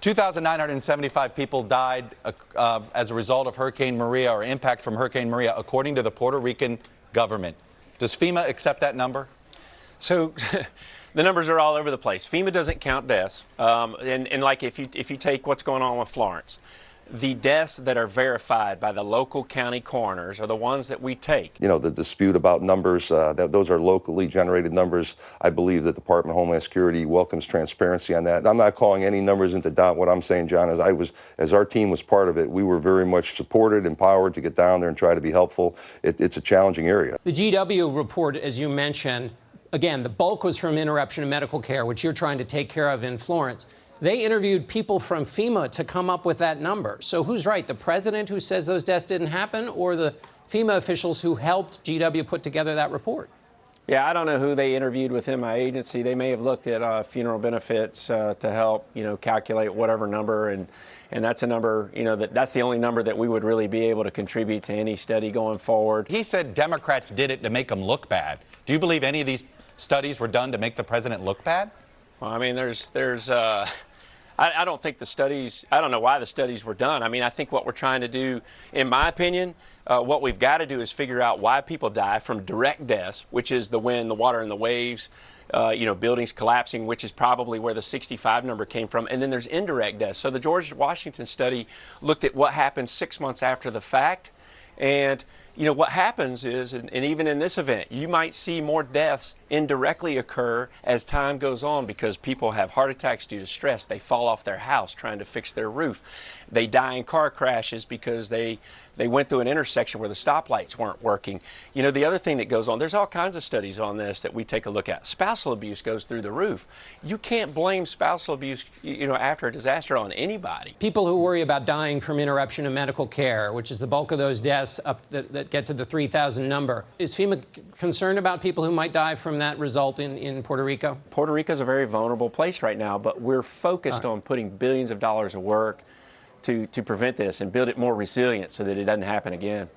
2,975 people died as a result of Hurricane Maria or impact from Hurricane Maria, according to the Puerto Rican government. Does FEMA accept that number? So the numbers are all over the place. FEMA doesn't count deaths. And like if you take what's going on with Florence, the deaths that are verified by the local county coroners are the ones that we take. You know, the dispute about numbers, those are locally generated numbers. I believe the Department of Homeland Security welcomes transparency on that. I'm not calling any numbers into doubt. What I'm saying, John, is as our team was part of it, we were very much supported, empowered to get down there and try to be helpful. It's a challenging area. The GW report, as you mentioned, again, the bulk was from interruption of medical care, which you're trying to take care of in Florence. They interviewed people from FEMA to come up with that number. So who's right, the president who says those deaths didn't happen, or the FEMA officials who helped GW put together that report? Yeah, I don't know who they interviewed within my agency. They may have looked at funeral benefits to help, calculate whatever number, and that's a number, that's the only number that we would really be able to contribute to any study going forward. He said Democrats did it to make them look bad. Do you believe any of these studies were done to make the president look bad? Well, I mean, I don't think the studies, I don't know why the studies were done. I mean, I think what we're trying to do, in my opinion, what we've got to do is figure out why people die from direct deaths, which is the wind, the water, and the waves, buildings collapsing, which is probably where the 65 number came from. And then there's indirect deaths. So the George Washington study looked at what happened 6 months after the fact. And, what happens is, and even in this event, you might see more deaths indirectly occur as time goes on because people have heart attacks due to stress. They fall off their house trying to fix their roof. They die in car crashes because they went through an intersection where the stoplights weren't working. The other thing that goes on, there's all kinds of studies on this that we take a look at. Spousal abuse goes through the roof. You can't blame spousal abuse, after a disaster on anybody. People who worry about dying from interruption of medical care, which is the bulk of those deaths that get to the 3,000 number. Is FEMA concerned about people who might die from that result in Puerto Rico? Puerto Rico is a very vulnerable place right now, but we're focused on putting billions of dollars of work to prevent this and build it more resilient so that it doesn't happen again.